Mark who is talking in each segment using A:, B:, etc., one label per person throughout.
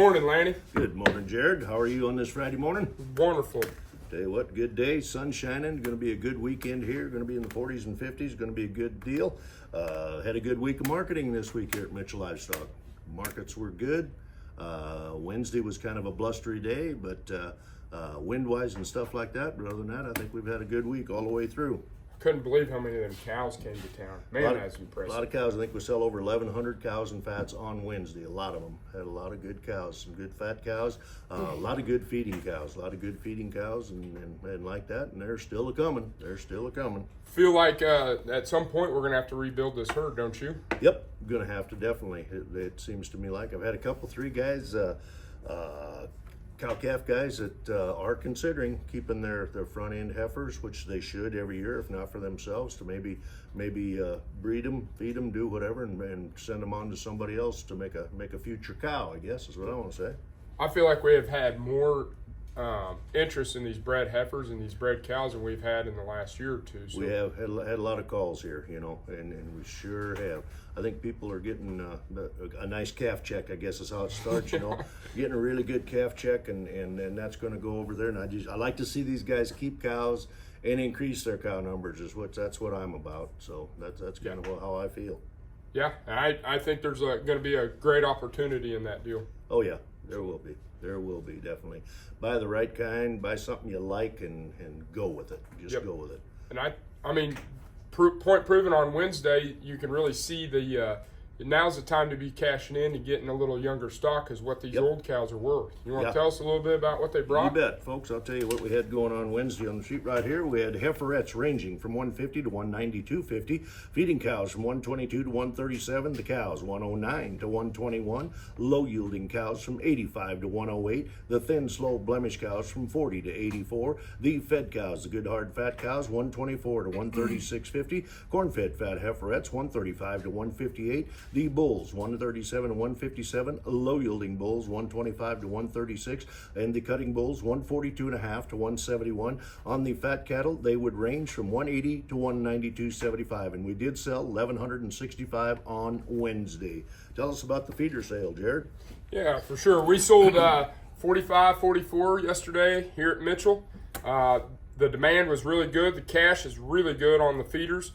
A: Morning, Lanny.
B: Good morning, Jared. How are you on this Friday morning?
A: Wonderful.
B: Tell you what, good day, sun shining. Going to be a good weekend here. Going to be in the 40s and 50s. Going to be a good deal. Had a good week of marketing this week here at Mitchell Livestock. Markets were good. Wednesday was kind of a blustery day, but wind-wise and stuff like that. But other than that, I think we've had a good week all the way through.
A: Couldn't believe how many of them cows came to town. Man, that's impressive.
B: A lot of cows. I think we sell over 1,100 cows and fats on Wednesday. A lot of them. Had a lot of good cows, some good fat cows, a lot of good feeding cows, and like that. And they're still a-coming. They're still a-coming.
A: Feel like at some point we're going to have to rebuild this herd, don't you?
B: Yep, going to have to definitely. It seems to me like I've had a couple, three guys, cow-calf guys that are considering keeping their front end heifers, which they should every year, if not for themselves, to maybe breed them, feed them, do whatever, and send them on to somebody else to make a future cow, I guess is what I want to say.
A: I feel like we have had more interest in these bred heifers and these bred cows than we've had in the last year or two. So.
B: We have had a lot of calls here, and we sure have. I think people are getting a nice calf check, I guess is how it starts, getting a really good calf check, and that's going to go over there. And I like to see these guys keep cows and increase their cow numbers. That's what I'm about. So that's kind of how I feel.
A: Yeah, I think there's going to be a great opportunity in that deal.
B: Oh yeah, there will be. There will be, definitely. Buy the right kind, buy something you like, and go with it. Just go with it.
A: And I mean, point proven on Wednesday, you can really see now's the time to be cashing in and getting a little younger stock is what these old cows are worth. You want to tell us a little bit about what they brought?
B: You bet, folks. I'll tell you what we had going on Wednesday on the sheet right here. We had heiferettes ranging from 150 to 192.50, feeding cows from 122 to 137, the cows 109 to 121, low yielding cows from 85 to 108, the thin, slow blemish cows from 40 to 84, the fed cows, the good hard fat cows 124 to 136.50, corn fed fat heiferettes 135 to 158, the bulls 137 to 157, low yielding bulls 125 to 136, and the cutting bulls 142.5 to 171. On the fat cattle, they would range from 180 to 192.75, and we did sell 1,165 on Wednesday. Tell us about the feeder sale, Jared.
A: Yeah, for sure. We sold 45, 44 yesterday here at Mitchell. The demand was really good. The cash is really good on the feeders.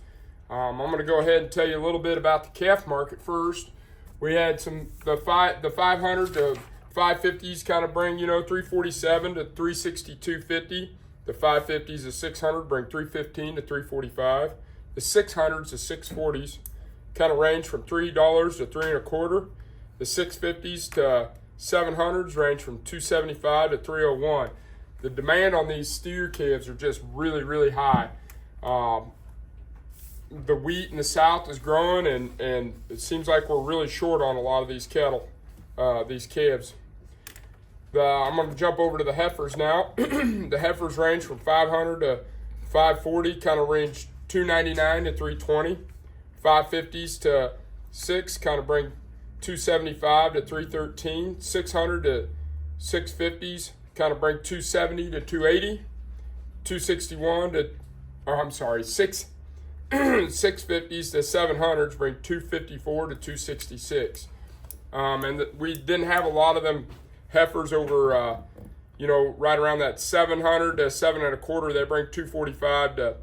A: I'm going to go ahead and tell you a little bit about the calf market first. We had the 500 to 550s kind of bring 347 to 362.50. The 550s to 600 bring 315 to 345. The 600s to 640s kind of range from $3 to $3.25. The 650s to 700s range from 275 to 301. The demand on these steer calves are just really, really high. The wheat in the south is growing, and it seems like we're really short on a lot of these cattle, these calves. I'm going to jump over to the heifers now. The heifers range from 500 to 540, kind of range 299 to 320. 550s to 6 kind of bring 275 to 313. 600 to 650s kind of bring 270 to 280. 261 to, or I'm sorry, 650s to 700s bring 254 to 266. We didn't have a lot of them heifers over, right around that 700 to 7.25. They bring 245 to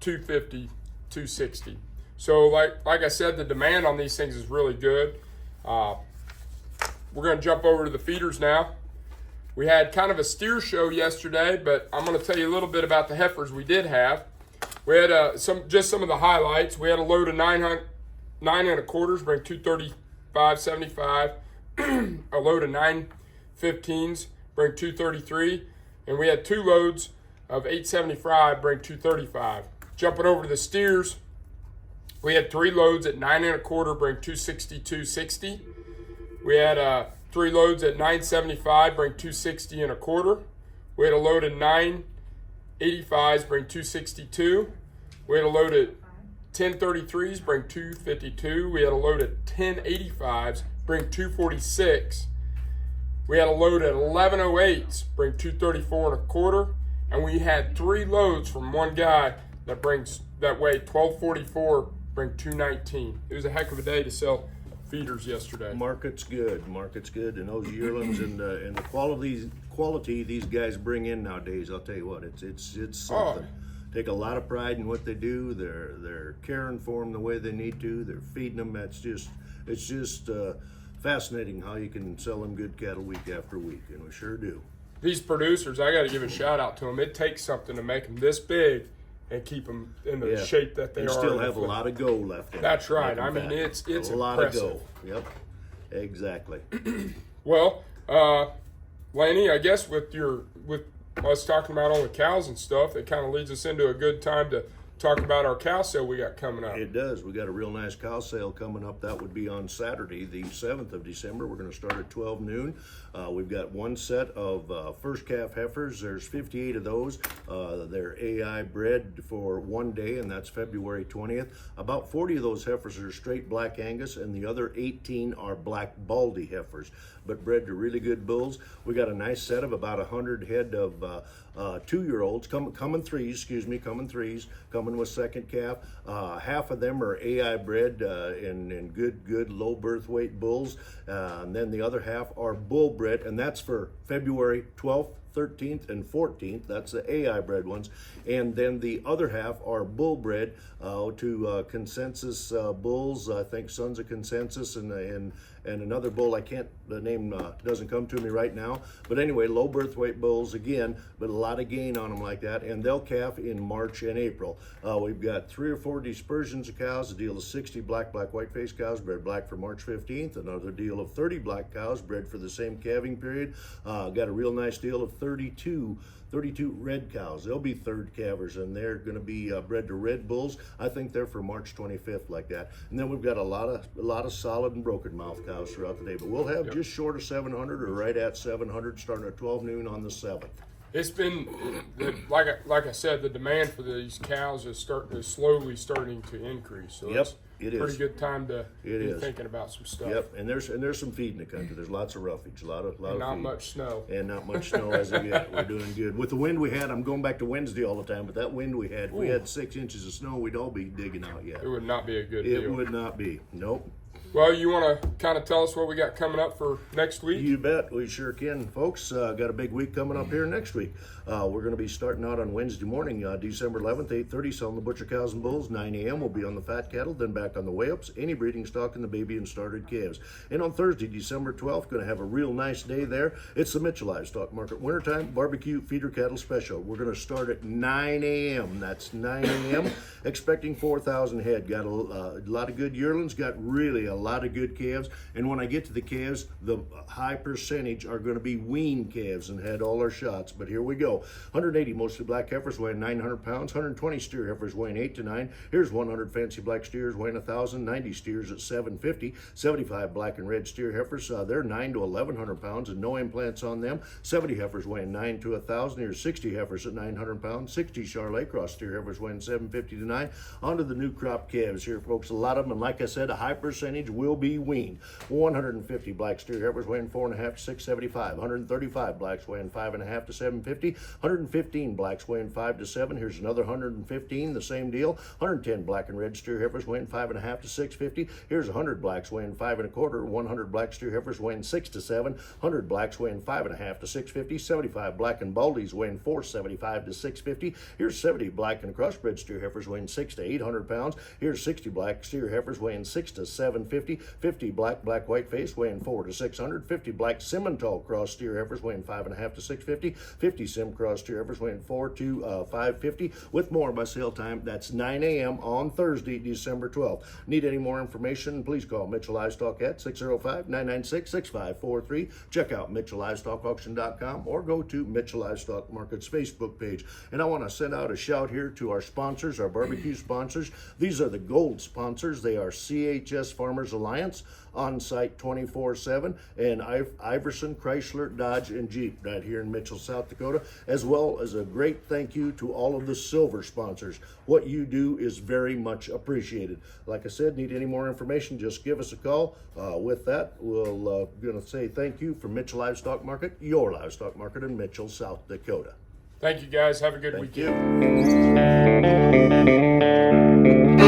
A: 250, 260. So like I said, the demand on these things is really good. We're going to jump over to the feeders now. We had kind of a steer show yesterday, but I'm going to tell you a little bit about the heifers we did have. We had some of the highlights. We had a load of 9.25, bring 235.75. A load of 9.15s, bring 233. And we had two loads of 8.75, bring 235. Jumping over to the steers, we had three loads at 9.25, bring 262.60. We had 3 loads at 9.75, bring 260.25. We had a load of 9.85s, bring 262. We had a load at 10.33s, bring 252. We had a load at 10.85s, bring 246. We had a load at 11.08s, bring 234.25. And we had 3 loads from one guy that weighed 12.44, bring 219. It was a heck of a day to sell feeders yesterday.
B: Market's good, and those yearlings and the quality these guys bring in nowadays. I'll tell you what, it's something. Take a lot of pride in what they do. They're caring for them the way they need to. They're feeding them. It's just fascinating how you can sell them good cattle week after week, and we sure do.
A: These producers, I got to give a shout out to them. It takes something to make them this big and keep them in the shape that they
B: and
A: are.
B: Still have a lot of go left in
A: That's
B: them.
A: right. I mean, it's
B: a lot
A: impressive.
B: of go. Yep, exactly.
A: Well, Laney, I guess with us talking about all the cows and stuff, it kind of leads us into a good time to talk about our cow sale we got coming up.
B: It does. We got a real nice cow sale coming up. That would be on Saturday, the 7th of December. We're going to start at 12 noon. We've got one set of first calf heifers. There's 58 of those. They're AI bred for one day, and that's February 20th. About 40 of those heifers are straight black Angus, and the other 18 are black Baldy heifers, but bred to really good bulls. We got a nice set of about 100 head of 2-year-olds, coming threes, coming with second calf. Half of them are AI bred in good low birth weight bulls, and then the other half are bull bred, and that's for February 12th, 13th, and 14th. That's the AI bred ones. And then the other half are bull bred to Consensus bulls. I think Sons of Consensus and another bull. I can't, the name doesn't come to me right now. But anyway, low birth weight bulls again, but a lot of gain on them like that. And they'll calf in March and April. We've got 3 or 4 dispersions of cows. A deal of 60 black white face cows bred black for March 15th. Another deal of 30 black cows bred for the same calving period. Got a real nice deal of 32 red cows. They'll be third calvers, and they're going to be bred to red bulls. I think they're for March 25th, like that. And then we've got a lot of solid and broken mouth cows throughout the day. But we'll have just short of 700 or right at 700 starting at 12 noon on the 7th.
A: It's been, like I said, the demand for these cows is slowly starting to increase. So
B: Yep,
A: it's a pretty good time to be
B: is.
A: thinking about some stuff.
B: Yep, and there's some feed in the country. There's lots of roughage, a lot of
A: Not
B: feed.
A: much snow.
B: And not much snow as of yet. We're doing good. With the wind we had, I'm going back to Wednesday all the time, but that wind we had, if we had 6 inches of snow, we'd all be digging out yet.
A: It would not be a good
B: It
A: deal.
B: would not be. Nope.
A: Well, you want to kind of tell us what we got coming up for next week?
B: You bet, we sure can, folks. Got a big week coming up here next week. We're going to be starting out on Wednesday morning, December 11th, 8:30, selling the butcher cows and bulls. 9 a.m. we'll be on the fat cattle, then back on the weigh-ups, any breeding stock, and the baby and started calves. And on Thursday, December 12th, going to have a real nice day there. It's the Mitchell Livestock Market Wintertime Barbecue Feeder Cattle Special. We're going to start at 9 a.m. That's 9 a.m. Expecting 4,000 head. Got a lot of good yearlings, got really a lot of good calves. And when I get to the calves, the high percentage are going to be weaned calves and had all our shots. But here we go. 180 mostly black heifers weighing 900 pounds. 120 steer heifers weighing 8 to 9. Here's 100 fancy black steers weighing 1,000. 90 steers at 750. 75 black and red steer heifers. They're 9 to 1,100 pounds and no implants on them. 70 heifers weighing 9 to 1,000. Here's 60 heifers at 900 pounds. 60 Charolais cross steer heifers weighing 750 to 9. On to the new crop calves here, folks. A lot of them, and like I said, a high percentage will be weaned. 150 black steer heifers weighing 4.5 to 675. 135 blacks weighing 5.5 to 750. 115 blacks weighing 5 to 7. Here's another 115, the same deal. 110 black and red steer heifers weighing 5.5 to 650. Here's 100 blacks weighing 5 1/4. 100 black steer heifers weighing 6 to 7. 100 blacks weighing 5.5 to 650. 75 black and baldies weighing 475 to 650. Here's 70 black and crossbred steer heifers weighing 6 to 800 pounds. Here's 60 black steer heifers weighing 6 to 750. 50 black white face weighing 4 to 600. 50 black Simmental cross steer heifers weighing 5.5 to 650. 50 Sim cross steer heifers weighing 4 to 550. With more by sale time, that's 9 a.m. on Thursday, December 12th. Need any more information? Please call Mitchell Livestock at 605-996-6543. Check out MitchellLivestockAuction.com or go to Mitchell Livestock Market's Facebook page. And I want to send out a shout here to our sponsors, our barbecue sponsors. These are the gold sponsors. They are CHS Farmers Alliance, on site 24/7, and Iverson, Chrysler, Dodge, and Jeep right here in Mitchell, South Dakota, as well as a great thank you to all of the silver sponsors. What you do is very much appreciated. Like I said, need any more information, just give us a call. With that, we'll gonna say thank you from Mitchell Livestock Market, your livestock market in Mitchell, South Dakota.
A: Thank you, guys. Have a good weekend.
B: You.